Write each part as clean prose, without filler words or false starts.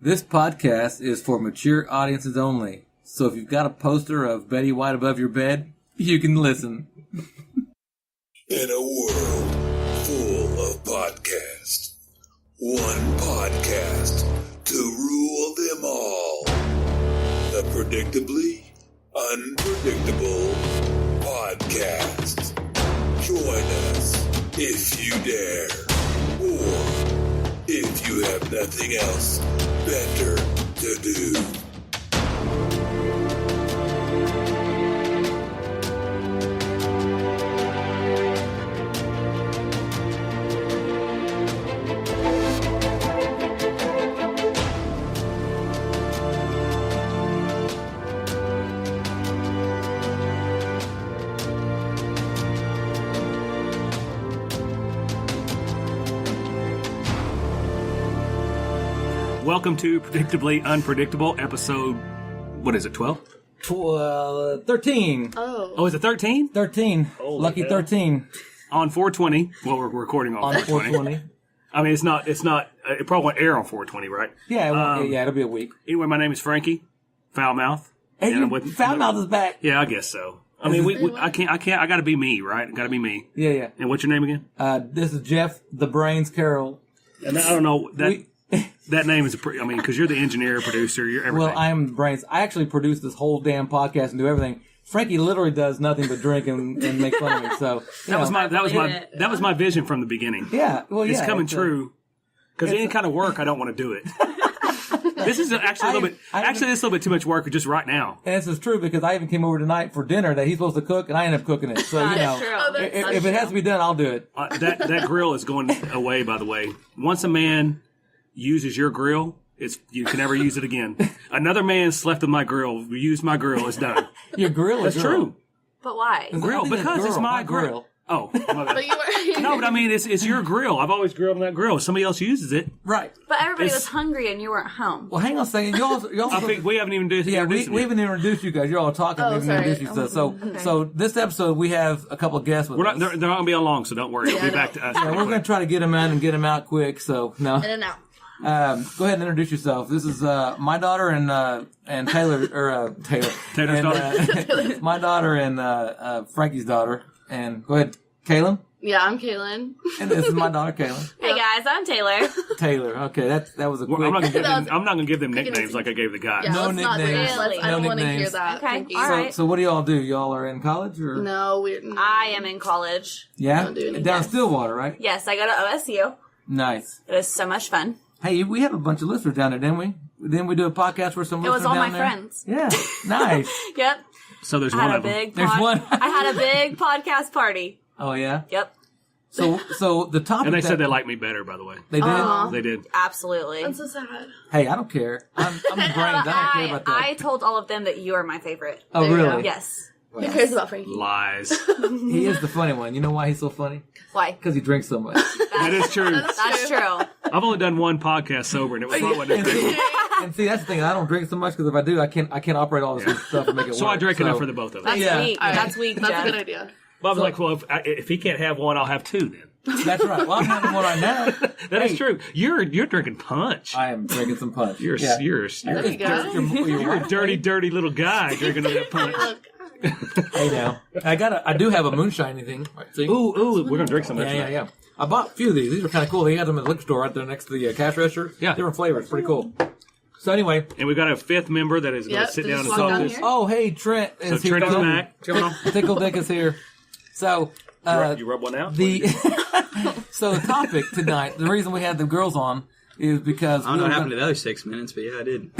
This podcast is for mature audiences only. So if you've got a poster of Betty White above your bed, you can listen. In a world full of podcasts, one podcast to rule them all. The Predictably Unpredictable Podcast. Join us if you dare, or if you have nothing else better to do. Welcome to Predictably Unpredictable, episode, what is it, 12? 13. Oh, is it 13? 13. Holy Lucky hell. 13. On 420. Well, we're recording on 420. I mean, it probably won't air on 420, right? Yeah, it'll be a week. Anyway, my name is Frankie, Foulmouth. Hey, And I'm with- Foulmouth is back. Yeah, I guess so. I mean, I gotta be me, right? Gotta be me. Yeah. And what's your name again? This is Jeff, the Brains Carroll. And I don't know, that name is because you're the engineer, producer, you're everything. Well, I am the Brains. I actually produce this whole damn podcast and do everything. Frankie literally does nothing but drink and make fun of me. So that was my vision from the beginning. Yeah, well, It's coming true. Because any kind of work, I don't want to do it. This is actually a little bit too much work just right now. And this is true because I even came over tonight for dinner that he's supposed to cook, and I ended up cooking it. So, if it has to be done, I'll do it. That grill is going away, by the way. Once a man uses your grill, you can never use it again. Another man slept with my grill, used my grill, it's done. Your grill is That's true. But why? Grill, because it's my grill. Oh, my bad. No, but I mean, it's your grill. I've always grilled on that grill. Somebody else uses it. Right. But everybody was hungry and you weren't home. Well, hang on a second. Y'all I think we haven't even introduced we haven't introduced you guys. You're all talking. We haven't introduced you. So this episode, we have a couple of guests with us. They're not going to be on long, so don't worry. It'll be back to us. Yeah, we're going to try to get them in and get them out quick. So, no. In and out. Go ahead and introduce yourself. This is my daughter and Taylor Taylor's daughter. My daughter and Frankie's daughter. And go ahead, Kaylin. Yeah, I'm Kaylin. And this is my daughter, Kaylin. Hey guys, I'm Taylor. Taylor. Okay, that was a quick. I'm not going to give them nicknames like I gave the guys. Yeah, No let's not do nicknames. that. I No don't want to hear nicknames. that. Okay, Thank you. all right. So what do y'all do? Y'all are in college or? No, we're not. I am in college. Yeah, Don't do anything. down Stillwater, right? Yes, I go to OSU. Nice. It is so much fun. Hey, we have a bunch of listeners down there, didn't we? Didn't we do a podcast where some It was listeners all down my there? friends. Yeah, nice. Yep. So there's I one had a of them. big There's one. I had a big podcast party. Oh yeah. Yep. So the topic. And they said they liked me better, by the way. they did. They did. Absolutely. I'm so sad. Hey, I don't care. I'm the brains. I don't care about that. I told all of them that you are my favorite. Oh There you really? go. Yes. Who cares about Frankie? Lies. He is the funny one. You know why he's so funny? Why? Because he drinks so much. That is true. That's true. I've only done one podcast sober, and it was not what it was. And see, that's the thing. I don't drink so much because if I do, I can't operate all this good stuff and make it work. So I drank enough for the both of us. That's Yeah. weak. All right. That's weak, That's Jeff. a good idea. But I was like, well, if he can't have one, I'll have two then. That's right. Well, I'm having one right now. That is true. You're drinking punch. I am drinking some punch. You're Yeah. you're There you go. you're a dirty little guy drinking that punch. Look, Hey now, I do have a moonshine thing. See? Ooh, we're gonna drink some of that. Yeah. I bought a few of these. These are kind of cool. They had them at the liquor store right there next to the cash register. Yeah. Different flavors. Pretty cool. So anyway. And we've got a fifth member that is going to Yep, sit they down and just solve walked down this. here. Oh, hey, Trent So is here. Trent is back. Come on. Tickle Dick is here. So, You rub one out? so the topic tonight, the reason we had the girls on is because I don't know what happened to the other 6 minutes, but yeah, I did.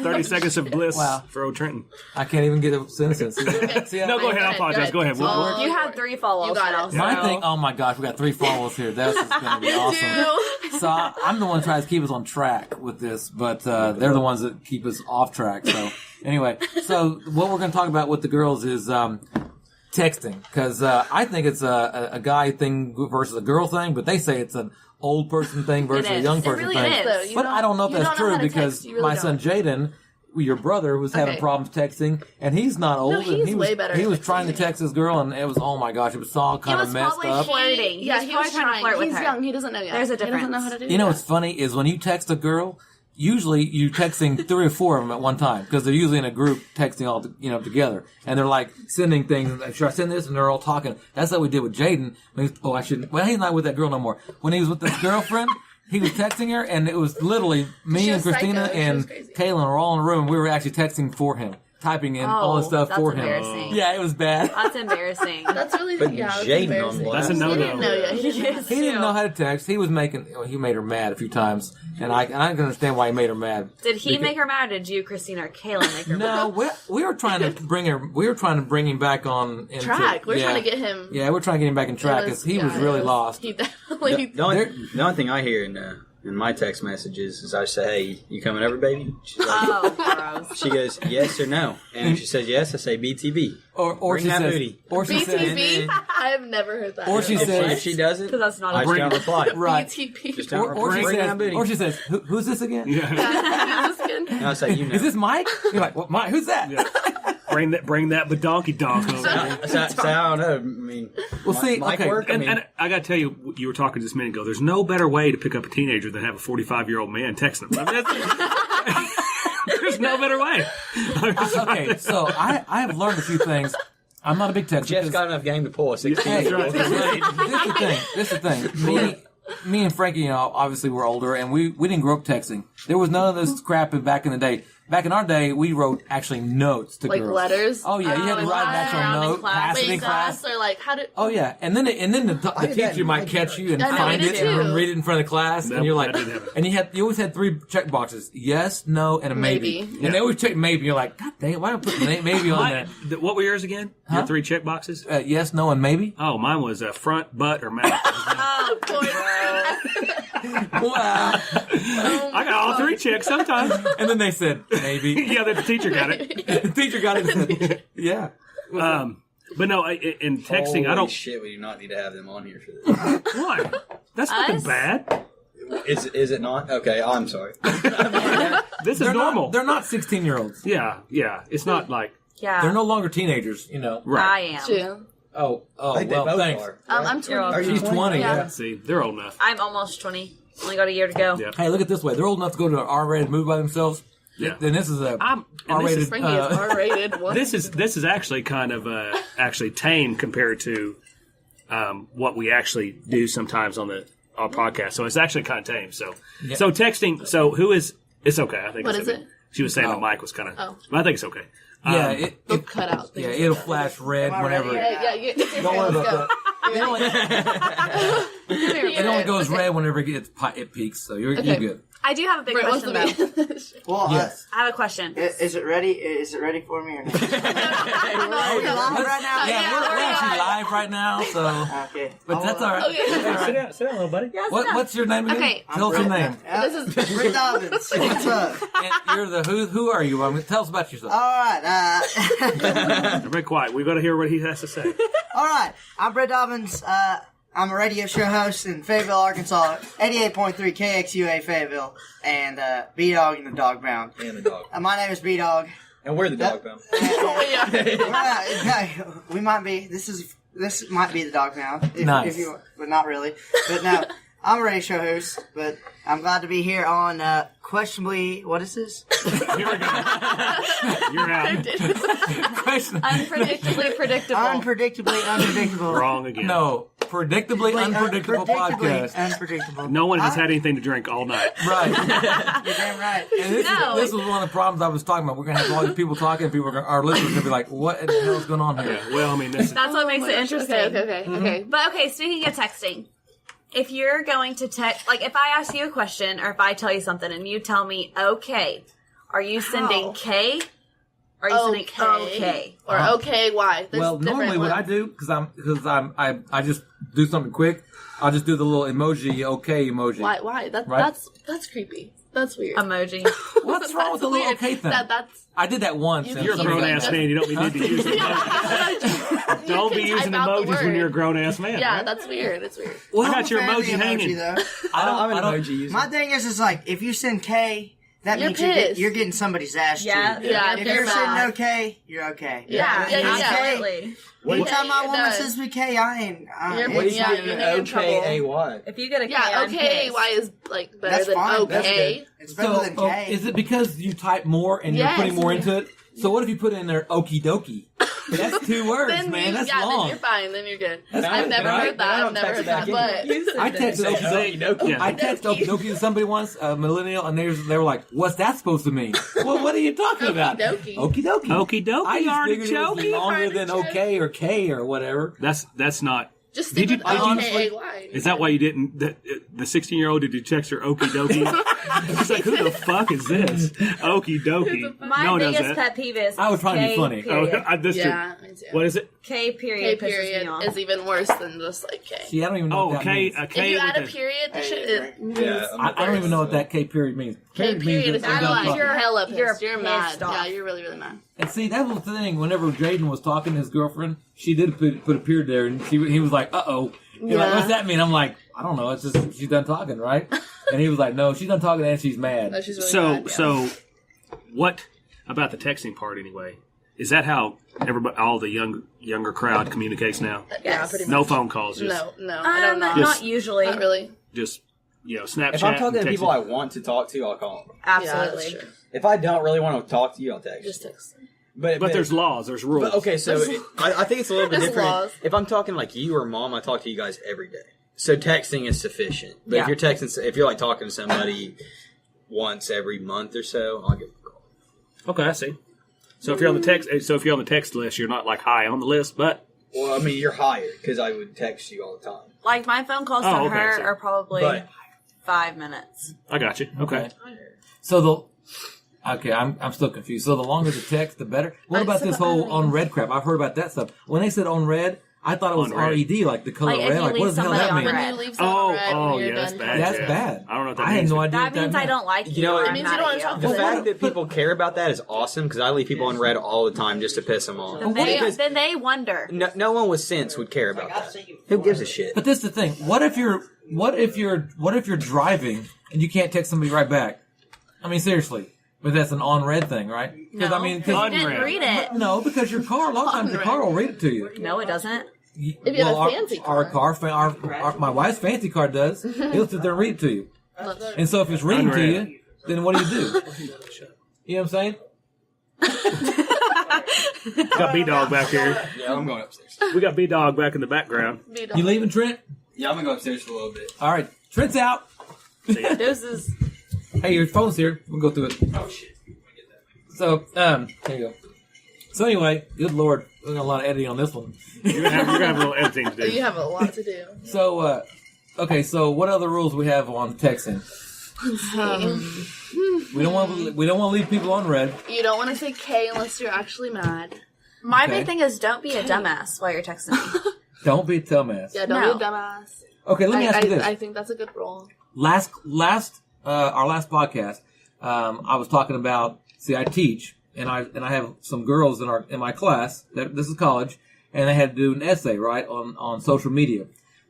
30 seconds of bliss for old Trenton. I can't even get a sentence. See, No, go ahead. I apologize. Go ahead. You have 3 follow-ups. You got it. My thing, oh my gosh, we got 3 followers here. That's going to be awesome. So I'm the one who tries to keep us on track with this, but they're the ones that keep us off track. So anyway, so what we're going to talk about with the girls is texting, because I think it's a guy thing versus a girl thing, but they say it's an old person thing versus a young person really thing. is. But I don't know if You that's don't know true how to because text. You really my don't. son Jaden, your brother, was having Okay. problems texting, and he's not old. he's and he was, way better He at was texting trying to than me. text his girl, and it was, oh my gosh, it was all kind of was messed probably up. flirting. Yeah, He he was was trying to flirt with He's her. young. He doesn't know yet. There's a He doesn't know difference. how to do You know that. what's funny is when you text a girl, usually you're texting 3 or 4 of them at one time because they're usually in a group texting all together, and they're like sending things. Like, should I send this? And they're all talking. That's what we did with Jaden. I shouldn't. Well, he's not with that girl no more. When he was with his girlfriend, he was texting her, and it was literally me She and was Christina psycho. She and was crazy. Kaylin were all in the room. We were actually texting for him, typing in all the stuff that's for him. embarrassing. Yeah, it was bad. That's embarrassing. That's really But yeah. That's Jaden embarrassing. on blast. That's a He no-no. didn't know yet. He didn't know. He didn't know how to text. He was he made her mad a few times, and I can understand why he made her mad. Did he make her mad? Or did you, Christina, or Kaylin make her mad? No, we were trying to bring her. We were trying to bring him back on into, Track. We're trying to get him. Yeah, we're trying to get him back in track because he was really lost. He definitely. The only thing I hear in my text messages is I say, "Hey, you coming over, baby?" She's like, Oh, gross. she goes, "Yes or no?" And if she says yes, I say BTB. Or Bring she that says, booty. or she says, BTB. I have never heard that. Or she If says, she does it, Because that's not I a just don't reply. right. BTB. Just don't Or she reply. Bring that says, booty. or she says, who's this again? Yeah. And I say, you know. Is this Mike? You're like, what? Mike? Who's that? Bring that badonkey donk over here. So I don't know. I mean, Well, see, Mike okay. work. I mean, And I got to tell you, you were talking just a minute ago. There's no better way to pick up a teenager than have a 45-year-old man texting them. I mean, there's no better way. Okay, so I have learned a few things. I'm not a big texter. Jeff's got enough game to pull a 16. Hey, That's right. this is the thing. Me and Frankie, obviously we're older, and we didn't grow up texting. There was none of this crap back in the day. Back in our day, we wrote actually notes to Like girls. letters. Oh yeah, you had to Oh, write an actual around in note, class. pass it Wait, in class. or like how did? Oh yeah, and then the did that teacher in might my catch you and I know, find we it did and too. read it in front of the class, That- and you're like, that didn't happen. and you always had 3 check boxes: yes, no, and a maybe. Maybe. And they always check maybe. You're like, God dang it, why don't I put maybe on there? What were yours again? Your 3 check boxes? Yes, no, and maybe. Oh, mine was front, butt, or mouth. Oh, poor Wow. I got all 3 checks sometimes. And then they said maybe. Yeah, the teacher got it. The teacher got it and said, yeah. But no, in texting, I Holy don't. shit, we do not need to have them on here for this. Why? That's nothing Us? bad. Is it not? Okay, I'm sorry. This is normal. They're not 16-year-olds. Yeah. It's not like. Yeah. They're no longer teenagers, you know. Right. I am. True. Oh, I think they well, both thanks. are. I'm 20. Are She's 20, Yeah. yeah. See, they're old enough. I'm almost 20. Only got a year to go. Yeah. Hey, look at it this way. They're old enough to go to an R-rated movie by themselves. Yeah. Then this is a And this R-rated. is- Frankie is R-rated. What? This is actually kind of actually tame compared to what we actually do sometimes on our podcast. So it's actually kind of tame. So so texting. So who is? It's okay. I think. What it's is okay. it? She was saying Oh. the mic was kind of. Oh. I think it's okay. yeah, They'll cut out things. yeah, it'll flash red whenever. Yeah. Don't worry Let's about go. that. It only goes red whenever it peaks, so you're good. I do have a big Brett wants question, to though. be. Well, Yes. I have a question. is it ready? Is it ready for me or not? No, right now? Yeah, we're actually live right now, so. Okay. But that's all right. Okay. Sit down, little buddy. What's your name again? Okay. Tell us your name. This is Rick Dobbins. What's up? And you're the who are you? I mean, tell us about yourself. All right. Everybody quiet. We got to hear what he has to say. All right. I'm Brett Dobbins. I'm a radio show host in Fayetteville, Arkansas. 88.3 KXUA Fayetteville. And B-Dog and the Dog Pound. And the dog. My name is B-Dog. And we're the dog pound. We might be. This might be the Dog Pound. Nice. If you, but not really. But no, I'm a radio show host. But I'm glad to be here on questionably. What is this? Here we go. You're out. Question. Unpredictably predictable. Unpredictably unpredictable. Wrong again. No, predictably unpredictable podcast. Unpredictable. No one has had anything to drink all night. Right. You're damn right. And this was one of the problems I was talking about. We're gonna have all these people talking, and our listeners are gonna be like, "What in the hell is going on here?" Yeah. Well, I mean, this is. That's what makes it interesting. Okay. But okay, speaking of texting, if you're going to text, like if I ask you a question or if I tell you something and you tell me okay, are you sending K? Or are you sending okay? Or okay, why? There's Well, different normally what I ones. do, because I just do something quick. I'll just do the little emoji, okay emoji. Why? Right? That's creepy. That's weird. Emoji. What's wrong with the little okay thing? That's I did that once. You and You're a keep grown somebody- ass man. You don't need to use emojis. Don't be using emojis when you're a grown ass man. yeah, right? that's weird. It's weird. I got your I'm a fan of emoji the hanging. though. I I'm an don't- emoji user. My thing is like if you send K, that You're means pissed. you're getting somebody's ass Yeah, cheated. yeah, If they're you're mad. sitting okay, you're okay. Yeah, You're okay. Absolutely. Anytime my woman No. says we K, I ain't. You're What if Yeah, you you're get gonna get in an trouble. OKAY? If you get a K, Yeah, I'm okay, pissed. Y is like better That's than fine. That's okay. good. It's better than K. Is it because you type more and you're Yes. putting more into it? So what if you put in there okie dokie? That's 2 words, Then man. That's then long. you're fine. Then you're good. That's I've good, never right? heard that. I've never heard that. But I texted okie dokie. Yeah. I texted okie dokie to somebody once, a millennial, and they were like, "What's that supposed to mean?" Well, what are you talking about? Okie Okie dokie. Okie dokie, I just figured it was artichoke. longer than Artichoke. okay or K or whatever. That's not. just Did stick you- with did you- OKAY. Is that why you didn't? The 16-year-old, did you text her okie dokie? It's like, who the fuck is this? Okie dokie. My No one does biggest that. pet peeve is I was trying to be K funny. Period. That's true. Yeah, me too. What is it? K K period pisses me period off. is even worse than just like K. See, I don't even know Oh, what that K. means. A K If you add a with period, the Hey, shit is Yeah, I don't even know what that K period means. K period is that you're they're like done you're talking. hella pissed. You're You're mad. pissed off. Yeah, you're really really mad. And see, that was the thing. Whenever Jaden was talking to his girlfriend, she did put a period there, and he was like, "Uh-oh." He's like, Yeah. "What's that mean?" I'm like, "I don't know. It's just she's done talking, right?" And he was like, "No, she's done talking, and she's mad." No, she's really mad. So what about the texting part anyway? Is that how everybody, all the younger crowd communicates now? Yeah, pretty much. No phone calls, just No, I don't know. Not usually. Not really. just Snapchat. If I'm talking and to people texting. I want to talk to, I'll call them. Yeah, Absolutely. that's true. If I don't really want to talk to you, I'll text. Just text. But there's laws, there's rules. But okay, so I think it's a little bit There's different. laws. If I'm talking like you or mom, I talk to you guys every day. So texting is sufficient. But Yeah. if you're texting, if you're like talking to somebody once every month or so, I'll give a call. Okay, I see. So if you're on the text list, you're not like high on the list, but Well, I mean, you're higher because I would text you all the time. Like my phone calls Oh, to okay, her so- are probably But 5 minutes. I got you. Okay. So I'm still confused. So the longer the text, the better. What about this whole on red crap? I've heard about that stuff. When they said on red, I thought it was On red. RED, like the color Like, if red. you Like, what leave does the hell somebody that on mean? When red. you leave someone red, when you're that's done bad. That's yeah. bad. I don't know what that I had means. no idea. That what means I meant. don't like you. You know, or it I'm means mad you don't at wanna talk you. to The them. fact that people care about that is awesome because I leave people on red all the time just to piss them off. Then they wonder. No one with sense would care about that. Who gives a shit? But this is the thing. What if you're driving and you can't text somebody right back? I mean, seriously. But that's an on red thing, right? Because No, I mean, you On didn't red. read it. no, because your car. A lot of times your car will read it to you. No, it doesn't. If you have a fancy our car. my wife's fancy car does. He'll sit there and read it to you. And so if it's reading to Unread. you, then what do? You know what I'm saying? Got B-Dog back here. Yeah, I'm going upstairs. We got B-Dog back in the background. You leaving, Trent? Yeah, I'm gonna go upstairs for a little bit. All right, Trent's out. Deuces. Hey, your phone's here. We'll go through it. Oh shit. So, there you go. So anyway, good lord, we got a lot of editing on this one. You're gonna have a little editing to do. You have a lot to do. So, okay, so what other rules we have on texting? We don't want to leave people on red. You don't want to say K unless you're actually mad. My Okay. big thing is don't be a dumbass while you're texting me. Don't be a dumbass. Yeah, don't No. be a dumbass. Okay, let me ask you this. I think that's a good rule. Our last podcast, I was talking about. See, I teach, and I have some girls in my class. This is college, and they had to do an essay right on social media.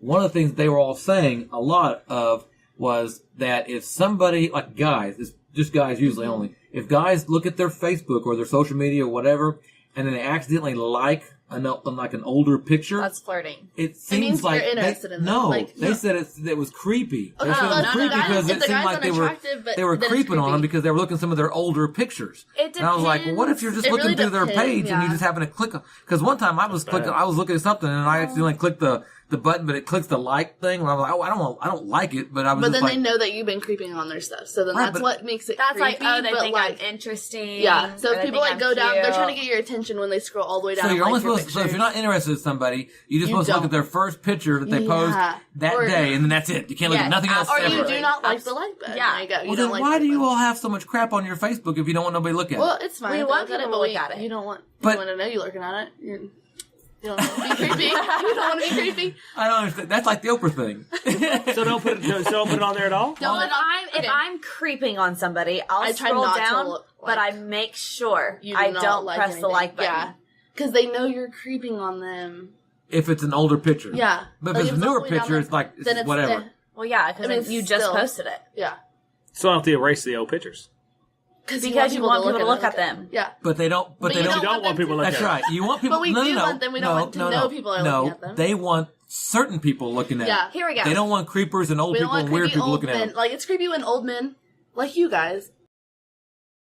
One of the things they were all saying a lot of was that if somebody, like guys, it's just guys usually only, if guys look at their Facebook or their social media or whatever, and then they accidentally like an older picture, That's flirting. it seems means like you're interested in them. no, Like, they no. said it was creepy. They Okay, said it was no, creepy guys- because if it the seemed guy's like unattractive, but they were then it's creeping on them creepy. because they were looking at some of their older pictures. It And I was like, well, what if you're just looking really through their depends, page and you yeah. just happen to click? Because one time I was looking at something and I accidentally clicked the button, but it clicks the like thing. And I'm like, oh, I don't like it, but I was But just then like, they know that you've been creeping on their stuff, so then Right, that's but- what makes it That's creepy. like, oh, they but think like, I'm interesting. yeah. So or if they people think like go I'm down, they're cute. trying to get your attention when they scroll all the way down. so and you're only like your supposed. So if pictures. you're not interested in somebody, you're just You supposed to look don't. at their first picture that they post Yeah. that Or- day, and then that's it. You can't look at Yes, nothing else or ever. you do not like the like button. Yeah. There you go. You Well, don't then like why the do you button. all have so much crap on your Facebook if you don't want nobody to look at it? Well, it's fine. We to want look at people it, to but look at it. You don't want But- anyone to know you're looking at it. You don't want to be creepy. You don't want to be creepy. I don't understand. That's like the Oprah thing. So don't put it on there at all? Well, if Okay. I'm creeping on somebody, I'll I try scroll not to down, look but like- I make sure You I not don't like press the anything. like button. Yeah, because they know you're creeping on them. If it's an older picture. Yeah, But Like, if it's a all newer the way down picture, there, it's like, it's then whatever. the- Well, yeah, I mean, because you just still- posted it. yeah. So I don't have to erase the old pictures. Because you want people to look at them. Yeah. But they don't. But they you don't. You don't want people to look That's at right. You want people. But we no, do no, want them. We don't want to know people are looking at them. They want certain people looking at. Yeah. Here we go. They don't want creepers and old We don't people want and weird creepy people old looking at men. them. Like, it's creepy when old men, like you guys,